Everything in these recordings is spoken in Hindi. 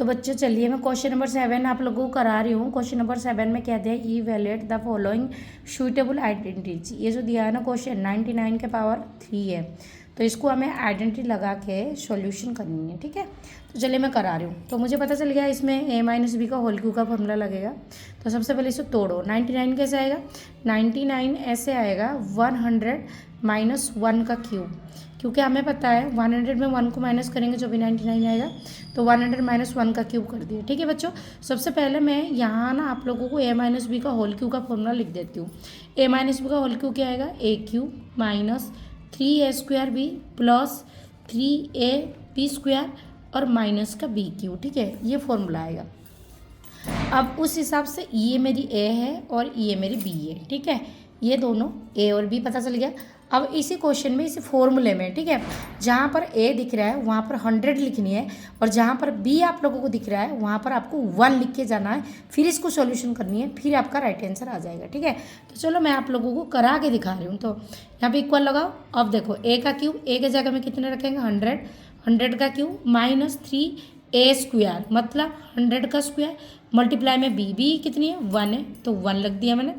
तो बच्चों चलिए मैं क्वेश्चन नंबर 7 आप लोगों को करा रही हूँ। क्वेश्चन नंबर 7 में क्या दिया है, evaluate the following suitable identities. ये जो दिया है ना क्वेश्चन 99 के पावर 3 है, तो इसको हमें आइडेंटिटी लगा के सॉल्यूशन करनी है। ठीक है, तो चलिए मैं करा रही हूँ। तो मुझे पता चल गया इसमें a माइनस बी का होल क्यू का फॉर्मूला लगेगा। तो सबसे पहले इसको तोड़ो। 99 कैसे आएगा, 99 ऐसे आएगा 100 माइनस 1 का क्यूब, क्योंकि हमें पता है 100 में 1 को माइनस करेंगे जो भी 99 आएगा, तो 100 माइनस 1 का क्यूब कर दिया। ठीक है बच्चों, सबसे पहले मैं यहाँ ना आप लोगों को a माइनस बी का होल क्यूब का फॉर्मूला लिख देती हूँ। a माइनस बी का होल क्यूब क्या आएगा, a cube minus 3a² b plus 3ab square और माइनस का b क्यूब। ठीक है, ये फॉर्मूला आएगा। अब उस हिसाब से ये मेरी a है और ये मेरी b है। ठीक है, ये दोनों a और b पता चल गया। अब इसी क्वेश्चन में इसी फॉर्मूले में, ठीक है, जहाँ पर a दिख रहा है वहाँ पर 100 लिखनी है, और जहाँ पर b आप लोगों को दिख रहा है वहाँ पर आपको 1 लिख के जाना है, फिर इसको सॉल्यूशन करनी है, फिर आपका राइट आंसर आ जाएगा। ठीक है, तो चलो मैं आप लोगों को करा के दिखा रही हूँ। तो यहाँ पे इक्वल लगाओ। अब देखो a का क्यूब, a के जगह में कितने रखेंगे 100, 100 का क्यूब माइनस 3a² मतलब 100 का स्क्वायर मल्टीप्लाई में b कितनी है 1 है, तो 1 लग दिया मैंने,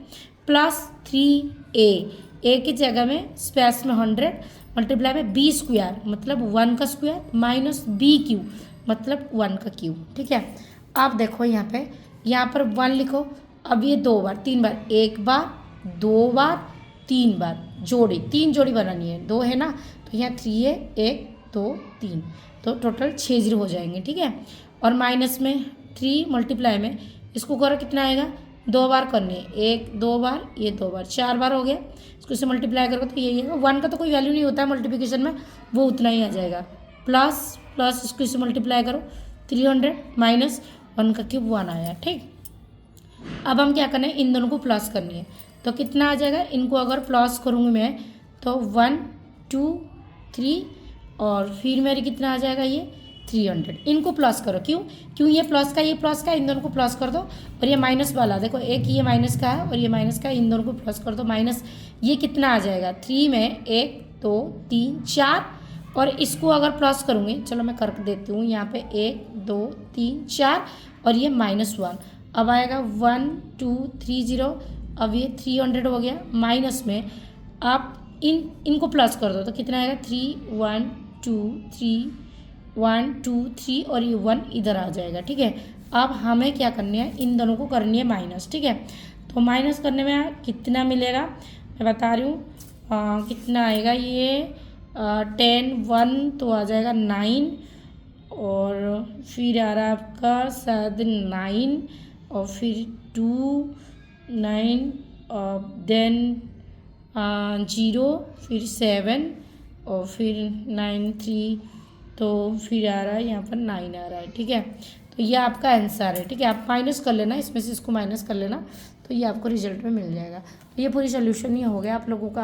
प्लस 3a की जगह में स्पेस में 100 मल्टीप्लाई में b स्क्वायर मतलब 1 का स्क्वायर माइनस b क्यूब मतलब 1 का क्यूब। ठीक है, आप देखो यहाँ पर 1 लिखो। अब ये 2 बार 3 बार, 1 बार 2 बार 3 बार जोड़ी, 3 जोड़ी बनानी है, 2 है ना, तो यहाँ 3 है, 1 2 3, तो टोटल 6 जीरो हो जाएंगे। ठीक है, और माइनस में 3 मल्टीप्लाई में इसको करो कितना आएगा, 2 बार करनी है, 1 2 बार ये 2 बार 4 बार हो गया। इसको इसे मल्टीप्लाई करोगे तो यही आएगा। 1 का तो कोई वैल्यू नहीं होता है मल्टीप्लिकेशन में, वो उतना ही आ जाएगा। प्लस प्लस इसको इसे मल्टीप्लाई करो 300 माइनस 1 का क्यूब 1 आया। ठीक, अब हम क्या करना है, इन दोनों को प्लस करनी है, तो कितना आ जाएगा, इनको अगर प्लस करूँगी मैं तो 1 2 3 और फिर मेरी कितना आ जाएगा ये 300। इनको प्लस करो, क्यों ये प्लस का ये प्लस का, इन दोनों को प्लस कर दो। और ये माइनस वाला देखो, एक ये माइनस का है और ये माइनस का है, इन दोनों को प्लस कर दो। माइनस ये कितना आ जाएगा 3 में 1 2 3 4, और इसको अगर प्लस करूँगी, चलो मैं कर देती हूँ यहाँ पे 1 2 3 4 और ये -1, अब आएगा 1 2 3 0। अब ये 300 हो गया, माइनस में आप इनको प्लस कर दो तो कितना आएगा 3 1 2 3 1 2 3 और ये 1 इधर आ जाएगा। ठीक है, अब हमें क्या करनी है, इन दोनों को करनी है माइनस। ठीक है, तो माइनस करने में कितना मिलेगा मैं बता रही हूँ, कितना आएगा ये 10 1 तो आ जाएगा 9, और फिर आ रहा है आपका शायद 9 और फिर 2 9 देन 0 फिर 7 और फिर 9 3, तो फिर आ रहा है यहाँ पर 9 आ रहा है। ठीक है, तो ये आपका आंसर है। ठीक है, आप माइनस कर लेना, इसमें से इसको माइनस कर लेना, तो ये आपको रिजल्ट में मिल जाएगा। तो ये पूरी सोल्यूशन ही हो गया आप लोगों का।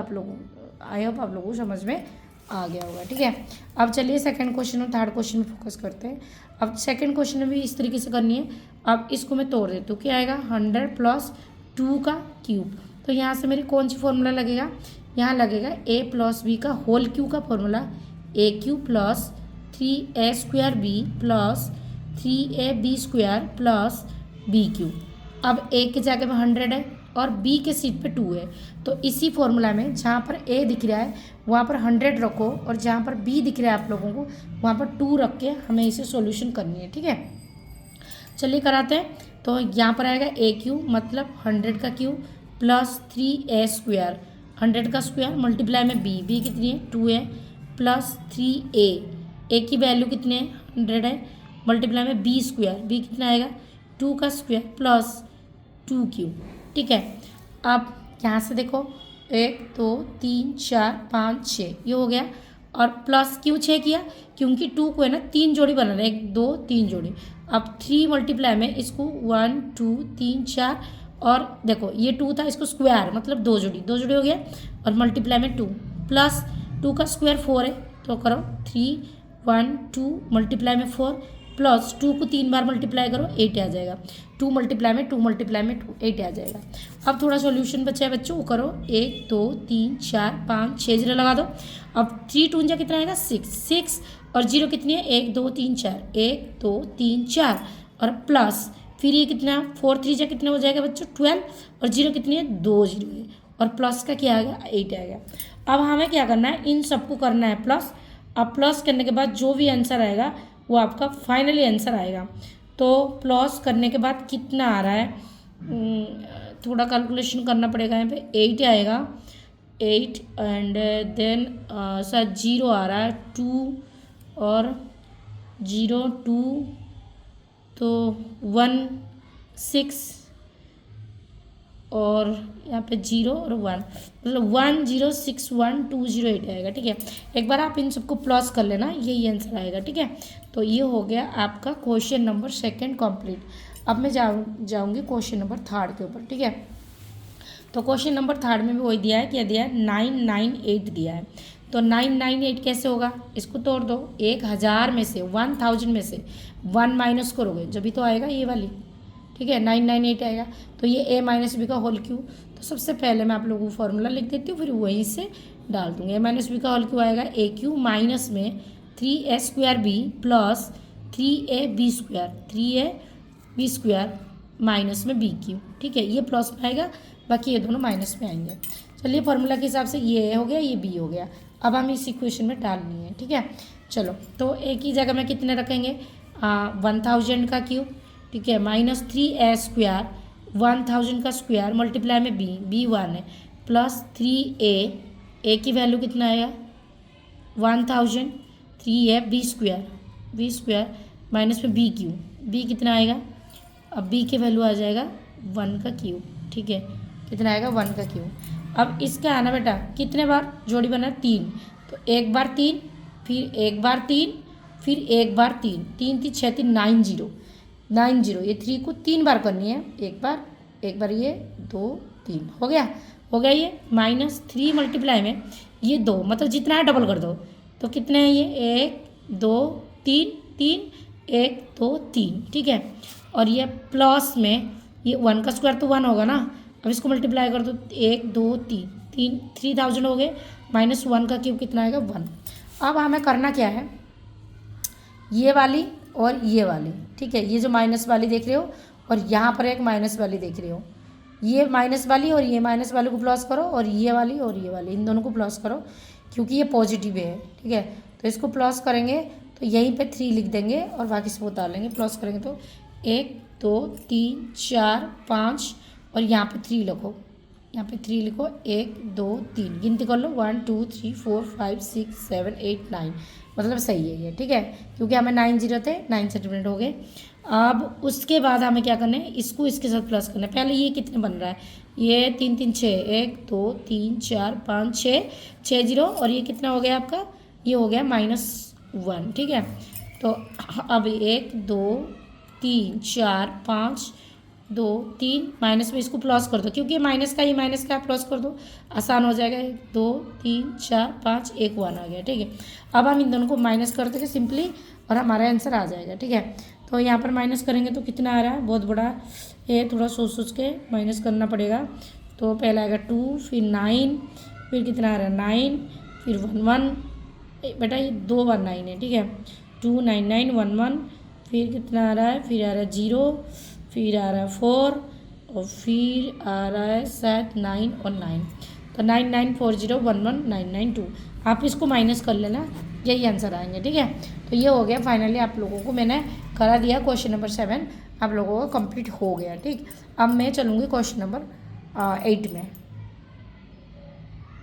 आई होप आप लोगों को समझ में आ गया होगा। ठीक है, अब चलिए सेकंड क्वेश्चन और थर्ड क्वेश्चन में फोकस करते हैं। अब सेकंड क्वेश्चन में भी इस तरीके से करनी है। अब इसको मैं तोड़ देती हूँ, क्या आएगा 100 प्लस 2 का क्यूब, तो यहाँ से मेरी कौन सी फॉर्मूला लगेगा, यहाँ लगेगा a प्लस बी का होल क्यूब का formula, a cube plus 3a² b plus 3ab square plus b cube. अब a के जगह में 100 है और b के सीट पे 2 है, तो इसी फॉर्मूला में जहाँ पर a दिख रहा है वहाँ पर 100 रखो, और जहाँ पर b दिख रहा है आप लोगों को वहाँ पर 2 रख के हमें इसे सॉल्यूशन करनी है। ठीक है, चलिए कराते हैं। तो यहाँ पर आएगा a क्यूब मतलब 100 का क्यूब प्लस 3a², 100 का स्क्वायर मल्टीप्लाई में b कितनी है 2 है, प्लस 3a की वैल्यू कितनी है 100 है, मल्टीप्लाई में b स्क्वायर, b कितना आएगा 2 का स्क्वायर प्लस 2 क्यूब। ठीक है, अब यहाँ से देखो 1 2 3 4 5 6 ये हो गया, और प्लस क्यों 6 किया, क्योंकि 2 को है ना 3 जोड़ी बनाना है, 1 2 3 जोड़ी। अब 3 मल्टीप्लाई में इसको 1 2 3 4, और देखो ये 2 था, इसको स्क्वायर मतलब 2 जोड़ी हो गया, और मल्टीप्लाई में 2 प्लस 2 का स्क्वायर 4 है, तो करो 3 1 2 मल्टीप्लाई में 4 प्लस 2 को 3 बार मल्टीप्लाई करो 8 आ जाएगा, 2 मल्टीप्लाई में 2 मल्टीप्लाई में 2 8 आ जाएगा। अब थोड़ा सॉल्यूशन बचा है बच्चों, वो करो 1 2 3 4 5 6 जीरो लगा दो। अब 3 2 जा कितना आएगा 6 6, और जीरो कितनी है, 1 2 3 4, 1 2 3 4 और प्लस फिर ये कितना, 4 3 जा कितना हो जाएगा बच्चों 12 और जीरो कितनी है 2 जीरो है और प्लस का क्या आ गया 8 आ गया। अब हमें क्या करना है, इन सबको करना है प्लस। अब प्लस करने के बाद जो भी आंसर आएगा वो आपका फाइनली आंसर आएगा। तो प्लस करने के बाद कितना आ रहा है, थोड़ा कैलकुलेशन करना पड़ेगा, यहाँ पे 8 आएगा 8 एंड देन शायद जीरो आ रहा है 2 और 0 2 तो 1 6 और यहाँ पे 0 और 1 मतलब 1 0 6 1 2 0 8 आएगा। ठीक है, एक बार आप इन सबको प्लस कर लेना, यही आंसर आएगा। ठीक है, तो ये हो गया आपका क्वेश्चन नंबर 2 कंप्लीट। अब मैं जाऊँगी क्वेश्चन नंबर 3 के ऊपर। ठीक है, तो क्वेश्चन नंबर 3 में भी वही दिया है, क्या दिया है 998 दिया है। तो 998 कैसे होगा, इसको तोड़ दो, 1000 में से 1000 में से 1 माइनस करोगे जब तो आएगा ये वाली। ठीक है, 998 आएगा। तो ये a माइनस बी का होल क्यू, तो सबसे पहले मैं आप लोगों को फॉर्मूला लिख देती हूँ, फिर वहीं से डाल दूँगी। a माइनस बी का होल क्यू आएगा ए क्यू माइनस में 3a² प्लस 3ab² माइनस में बी क्यू। ठीक है, ये प्लस में आएगा, बाकी ये दोनों माइनस में आएंगे। चलिए फॉर्मूला के हिसाब से ये हो गया, ये बी हो गया। अब हम इस इक्वेशन में डालनी है। ठीक है, चलो तो एक ही जगह में कितने रखेंगे, 1000 का क्यूब। ठीक है, माइनस 3a² 1000 का स्क्वायर मल्टीप्लाई में बी 1 है प्लस 3a की वैल्यू कितना आएगा 1000, 3ab² माइनस में बी क्यू, बी कितना आएगा, अब बी की वैल्यू आ जाएगा 1 का क्यूब। ठीक है, कितना आएगा 1 का क्यूब। अब इसका आना बेटा कितने बार जोड़ी बना 3, तो एक बार 3 फिर एक बार 3 फिर एक बार 3, 3 3 6 3 9 0 9 0, ये 3 को 3 बार करनी है, एक बार ये 2 3 हो गया ये माइनस 3 मल्टीप्लाई में ये 2, मतलब जितना है डबल कर दो, तो कितने हैं ये 1 2 3 3 1 2 3। ठीक है, और ये प्लस में ये 1 का स्क्वायर तो 1 होगा ना, अब इसको मल्टीप्लाई कर दो 1 2 3 3000 हो गए माइनस 1 का क्यूब कितना आएगा 1। अब हमें करना क्या है, ये वाली और ये वाली। ठीक है, ये जो माइनस वाली देख रहे हो और यहाँ पर एक माइनस वाली देख रहे हो, ये माइनस वाली और ये माइनस वाली को प्लस करो और ये वाली इन दोनों को प्लस करो, क्योंकि ये पॉजिटिव है। ठीक है, तो इसको प्लस करेंगे तो यहीं पे 3 लिख देंगे और बाकी सब उतार प्लस करेंगे तो 1 2 3 4 5 और यहाँ पे 3 लिखो, 1 2 3 गिनती कर लो 1 2 3 4 5 6 7 8 9, मतलब सही है ये। ठीक है, क्योंकि हमें 9 0 थे, 9 सेंटीमीटर हो गए। अब उसके बाद हमें क्या करना है, इसको इसके साथ प्लस करना है। पहले ये कितने बन रहा है, ये 3 3 6 1 2 3 4 5 6 0 और ये कितना हो गया आपका, ये हो गया -1। ठीक है, तो अब 1 2 3 4 5 2 3 माइनस में इसको प्लस कर दो, क्योंकि माइनस का प्लस कर दो, आसान हो जाएगा। 1 2 3 4 5 1 1 आ गया। ठीक है, अब हम इन दोनों को माइनस कर देंगे सिंपली और हमारा आंसर आ जाएगा। ठीक है, तो यहाँ पर माइनस करेंगे तो कितना आ रहा है, बहुत बड़ा है, थोड़ा सोच के माइनस करना पड़ेगा। तो पहला आएगा 2 फिर 9 फिर कितना आ रहा है 9 फिर 1 1, बेटा ये 2 बार 9 है। ठीक है, 2 9 9 1 1 फिर कितना आ रहा है, फिर आ रहा है 0 फिर आ रहा है 4 और फिर आ रहा है 7 9 और 9, तो 9 9 4 0 1 1 9 9 2। आप इसको माइनस कर लेना, यही आंसर आएंगे। ठीक है, तो ये हो गया फाइनली, आप लोगों को मैंने करा दिया क्वेश्चन नंबर 7 आप लोगों को कंप्लीट हो गया। ठीक, अब मैं चलूँगी क्वेश्चन नंबर 8 में।